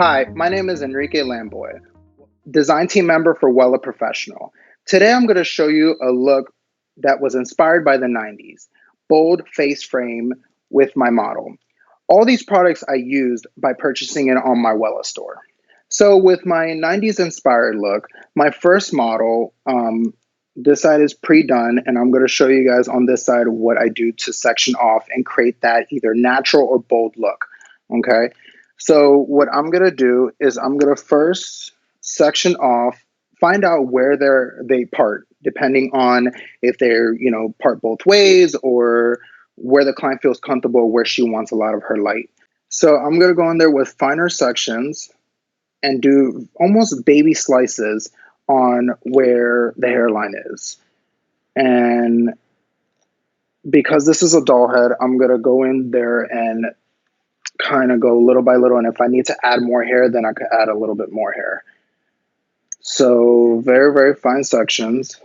Hi, my name is Enrique Lamboy, design team member for Wella Professional. Today I'm going to show you a look that was inspired by the 90s, bold face frame with my model. All these products I used by purchasing it on my Wella store. So with my 90s inspired look, my first model, this side is pre-done, and I'm going to show you guys on this side what I do to section off and create that either natural or bold look, okay? So what I'm going to do is I'm going to first section off, find out where they part, depending on if they're, part both ways or where the client feels comfortable, where she wants a lot of her light. So I'm going to go in there with finer sections and do almost baby slices on where the hairline is. And because this is a doll head, I'm going to go in there and kind of go little by little. And if I need to add more hair, then I could add a little bit more hair. So very, very fine sections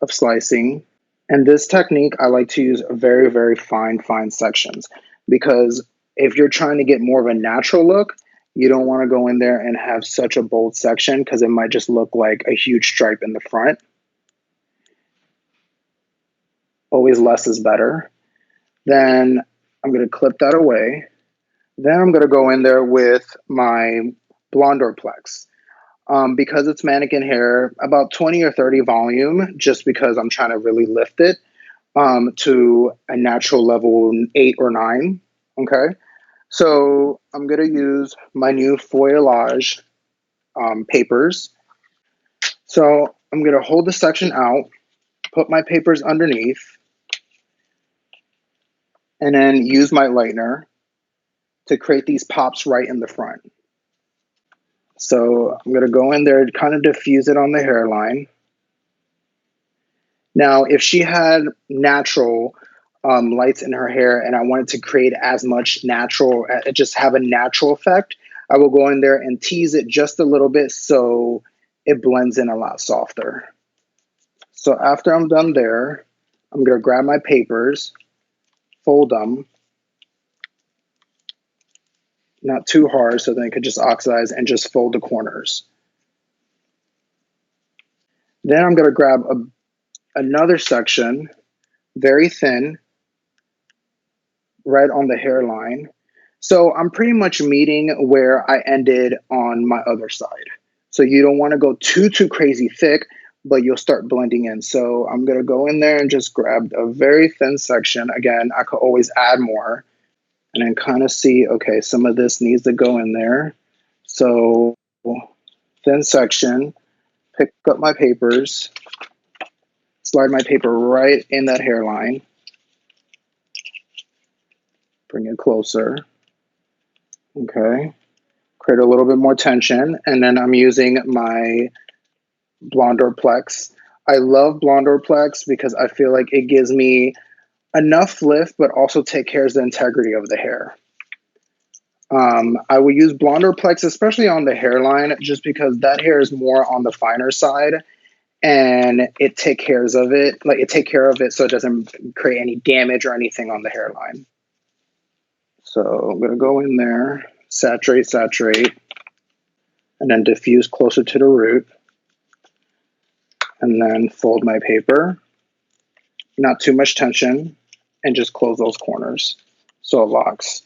of slicing. And this technique, I like to use very, very fine sections, because if you're trying to get more of a natural look, you don't want to go in there and have such a bold section because it might just look like a huge stripe in the front. Always less is better. Then I'm going to clip that away. Then I'm going to go in there with my BlondorPlex. Because it's mannequin hair, about 20 or 30 volume, just because I'm trying to really lift it to a natural level 8 or 9. Okay, so I'm going to use my new foliage papers. So I'm going to hold the section out, put my papers underneath, and then use my lightener to create these pops right in the front. So I'm going to go in there, kind of diffuse it on the hairline. Now, if she had natural lights in her hair and I wanted to create as much natural, just have a natural effect, I will go in there and tease it just a little bit so it blends in a lot softer. So after I'm done there, I'm going to grab my papers, fold them, not too hard so then it could just oxidize, and just fold the corners. Then I'm going to grab another section, very thin, right on the hairline. So I'm pretty much meeting where I ended on my other side. So you don't want to go too crazy thick, but you'll start blending in. So I'm going to go in there and just grab a very thin section. Again, I could always add more, and then kind of see, okay, some of this needs to go in there. So thin section, pick up my papers, slide my paper right in that hairline, bring it closer. Okay, create a little bit more tension, and then I'm using my BlondorPlex. I love BlondorPlex because I feel like it gives me enough lift, but also take care of the integrity of the hair. I will use BlondorPlex, especially on the hairline, just because that hair is more on the finer side, and it takes care of it, so it doesn't create any damage or anything on the hairline. So I'm going to go in there, saturate, and then diffuse closer to the root. And then fold my paper, not too much tension, and just close those corners so it locks.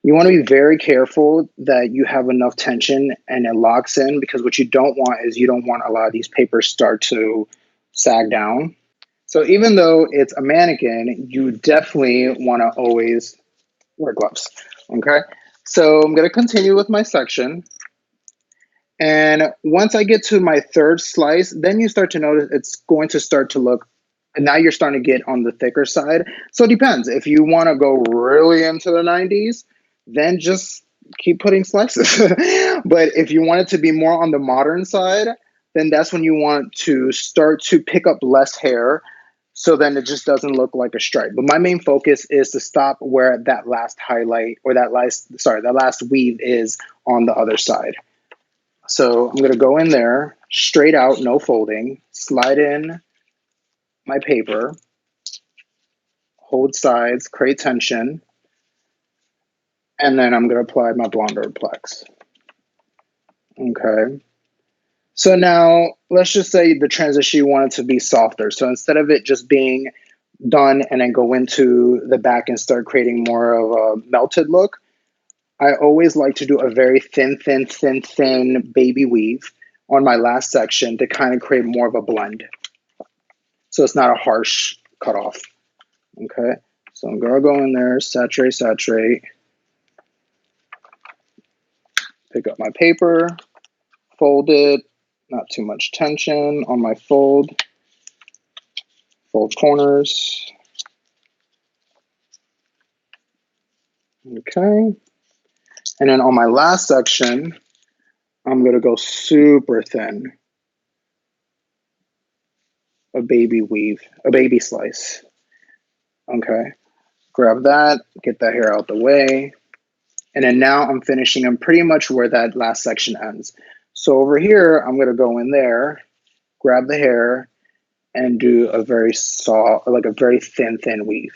You want to be very careful that you have enough tension and it locks in, because what you don't want is you don't want a lot of these papers start to sag down. So even though it's a mannequin, you definitely want to always wear gloves, okay? So I'm going to continue with my section. And once I get to my third slice, then you start to notice it's going to start to look, and now you're starting to get on the thicker side. So it depends. If you want to go really into the 90s, then just keep putting slices. But if you want it to be more on the modern side, then that's when you want to start to pick up less hair, so then it just doesn't look like a stripe. But my main focus is to stop where that last highlight, or that last weave is on the other side. So I'm going to go in there, straight out, no folding, slide in my paper, hold sides, create tension, and then I'm going to apply my BlondorPlex. Okay. So now let's just say the transition you want it to be softer. So instead of it just being done and then go into the back and start creating more of a melted look, I always like to do a very thin baby weave on my last section to kind of create more of a blend. So it's not a harsh cutoff. Okay. So I'm going to go in there, saturate, pick up my paper, fold it, not too much tension on my fold corners. Okay. And then on my last section, I'm going to go super thin. A baby weave, a baby slice. Okay. Grab that, get that hair out the way. And then now I'm finishing them pretty much where that last section ends. So over here, I'm going to go in there, grab the hair, and do a very soft, like a very thin weave.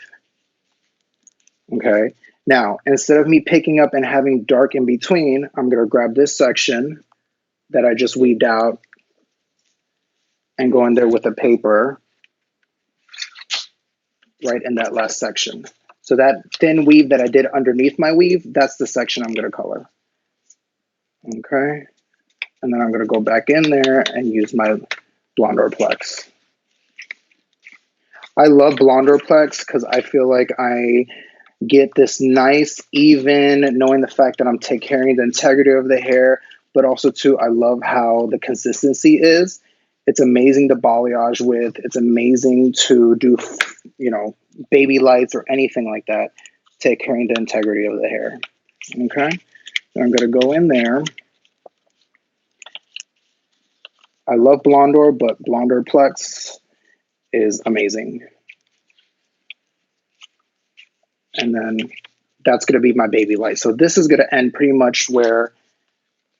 Okay. Now, instead of me picking up and having dark in between, I'm going to grab this section that I just weaved out and go in there with a paper right in that last section. So that thin weave that I did underneath my weave, that's the section I'm going to color. Okay. And then I'm going to go back in there and use my BlondorPlex. I love BlondorPlex because I feel like I get this nice, even, knowing the fact that I'm taking care of the integrity of the hair, but also too, I love how the consistency is. It's amazing to balayage with. It's amazing to do, you know, baby lights or anything like that, take care of the integrity of the hair. Okay, so I'm going to go in there. I love Blondor, but BlondorPlex is amazing. And then that's going to be my baby light. So this is going to end pretty much where,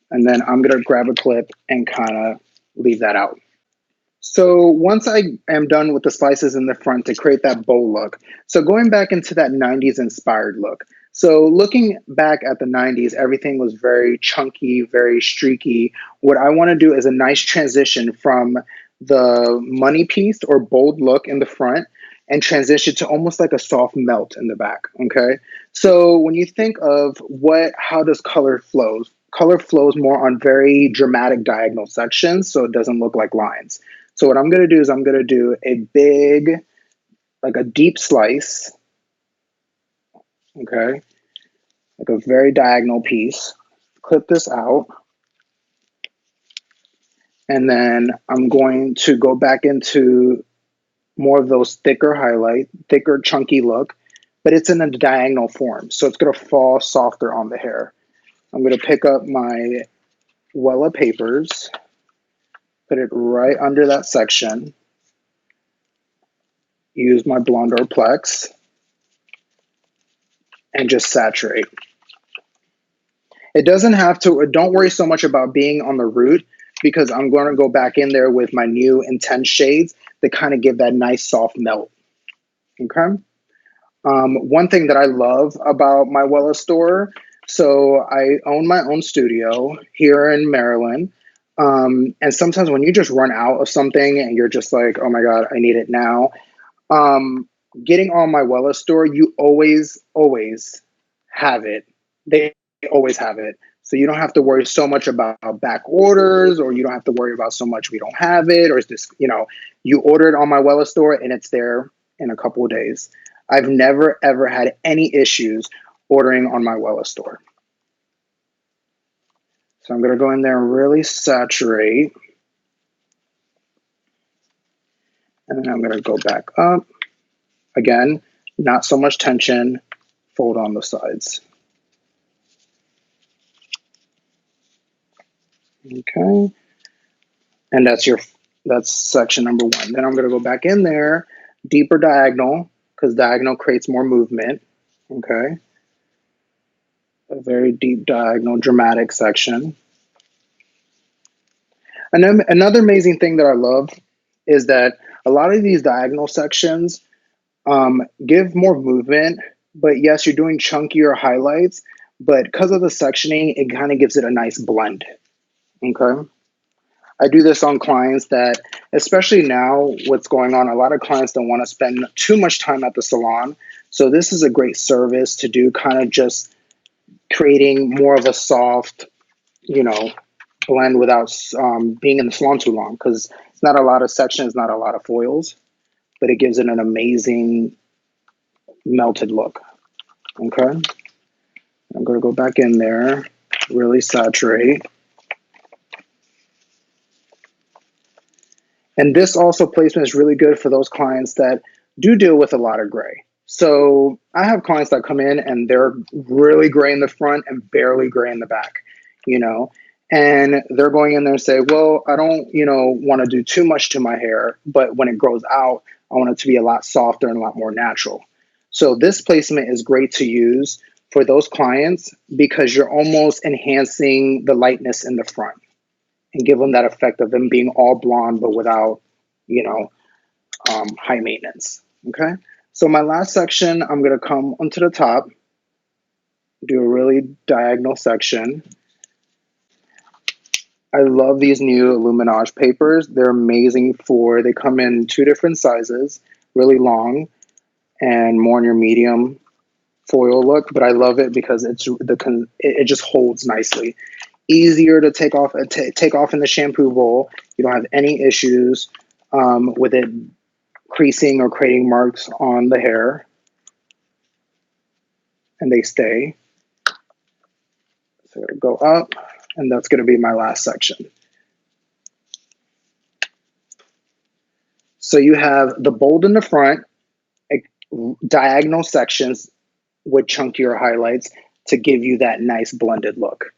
and then I'm going to grab a clip and kind of leave that out. So once I am done with the slices in the front to create that bow look, so going back into that 90s inspired look. So looking back at the 90s, everything was very chunky, very streaky. What I want to do is a nice transition from the money piece or bold look in the front and transition to almost like a soft melt in the back, okay? So when you think of how does color flows? Color flows more on very dramatic diagonal sections, so it doesn't look like lines. So what I'm going to do is I'm going to do a big, like a deep slice, okay, like a very diagonal piece. Clip this out. And then I'm going to go back into more of those thicker, chunky look, but it's in a diagonal form. So it's going to fall softer on the hair. I'm going to pick up my Wella papers, put it right under that section, use my BlondorPlex, and just saturate. It doesn't have to, don't worry so much about being on the root because I'm going to go back in there with my new intense shades to kind of give that nice soft melt. Okay. One thing that I love about my Wella store, so I own my own studio here in Maryland. And sometimes when you just run out of something and you're just like, oh my God, I need it now. Getting on my Wella store, you always have it. They always have it. So you don't have to worry so much about back orders, or you don't have to worry about so much we don't have it, or is this, you know, you order it on my Wella store and it's there in a couple of days. I've never, ever had any issues ordering on my Wella store. So I'm going to go in there and really saturate. And then I'm going to go back up. Again, not so much tension, fold on the sides. Okay. And that's section number one. Then I'm going to go back in there, deeper diagonal, because diagonal creates more movement. Okay. A very deep diagonal, dramatic section. And then another amazing thing that I love is that a lot of these diagonal sections give more movement, but yes, you're doing chunkier highlights, but because of the sectioning, it kind of gives it a nice blend. Okay. I do this on clients that, especially now, what's going on, a lot of clients don't want to spend too much time at the salon. So this is a great service to do, kind of just creating more of a soft, you know, blend without being in the salon too long, because it's not a lot of sections, not a lot of foils, but it gives it an amazing melted look. Okay. I'm going to go back in there, really saturate. And this also placement is really good for those clients that do deal with a lot of gray. So I have clients that come in and they're really gray in the front and barely gray in the back, you know, and they're going in there and say, well, I don't, you know, want to do too much to my hair, but when it grows out, I want it to be a lot softer and a lot more natural. So this placement is great to use for those clients because you're almost enhancing the lightness in the front and give them that effect of them being all blonde, but without, you know, high maintenance. Okay. So my last section, I'm going to come onto the top, do a really diagonal section. I love these new Illuminage papers. They're amazing they come in 2 different sizes, really long and more in your medium foil look, but I love it because it just holds nicely. Easier to take off in the shampoo bowl. You don't have any issues with it creasing or creating marks on the hair, and they stay. So go up, and that's going to be my last section. So you have the bold in the front, diagonal sections with chunkier highlights to give you that nice blended look.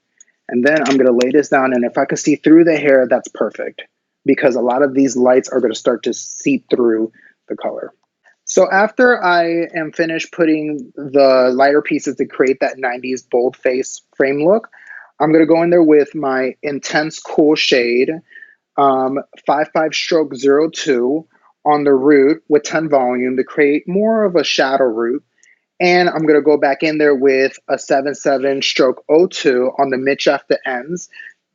And then I'm going to lay this down, and if I can see through the hair, that's perfect, because a lot of these lights are going to start to seep through the color. So after I am finished putting the lighter pieces to create that 90s bold face frame look, I'm going to go in there with my Intense Cool shade, 55 stroke 02 on the root with 10 volume to create more of a shadow root. And I'm going to go back in there with a 77 stroke 02 on the mid-shaft to ends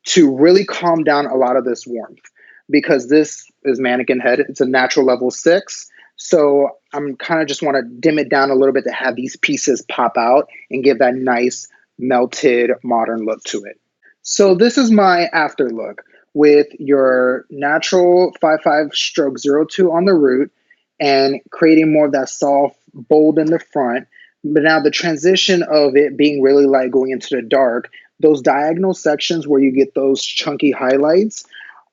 to really calm down a lot of this warmth, because this is mannequin head. It's a natural level 6. So I'm kind of just want to dim it down a little bit to have these pieces pop out and give that nice melted modern look to it. So this is my after look with your natural 55 stroke 02 on the root and creating more of that soft bold in the front. But now the transition of it being really light going into the dark, those diagonal sections where you get those chunky highlights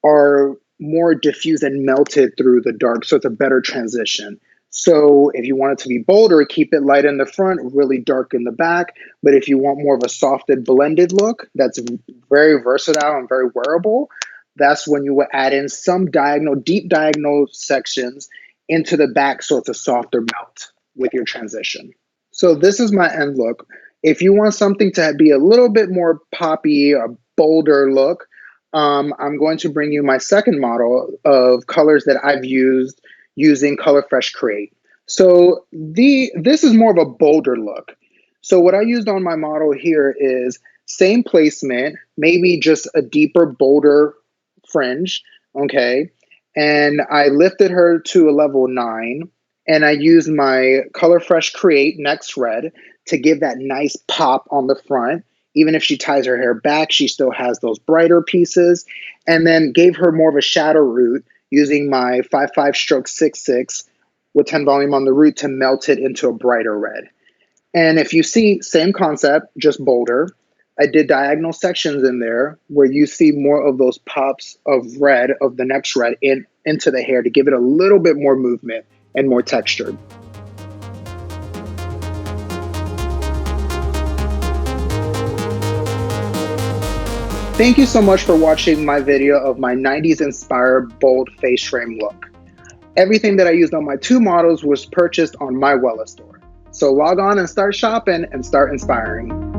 are more diffused and melted through the dark. So it's a better transition. So if you want it to be bolder, keep it light in the front, really dark in the back. But if you want more of a softed blended look that's very versatile and very wearable, that's when you would add in some deep diagonal sections into the back so it's a softer melt with your transition. So this is my end look. If you want something to be a little bit more poppy, a bolder look, I'm going to bring you my second model of colors that I've used using Color Fresh Create. So this is more of a bolder look. So what I used on my model here is same placement, maybe just a deeper, bolder fringe, okay? And I lifted her to a level 9. And I used my Color Fresh Create Next Red to give that nice pop on the front. Even if she ties her hair back, she still has those brighter pieces. And then gave her more of a shadow root using my 55 stroke 66 with 10 volume on the root to melt it into a brighter red. And if you see, same concept, just bolder. I did diagonal sections in there where you see more of those pops of red, of the Next Red, into the hair to give it a little bit more movement and more textured. Thank you so much for watching my video of my 90s inspired bold face frame look. Everything that I used on my 2 models was purchased on my Wella store. So log on and start shopping and start inspiring.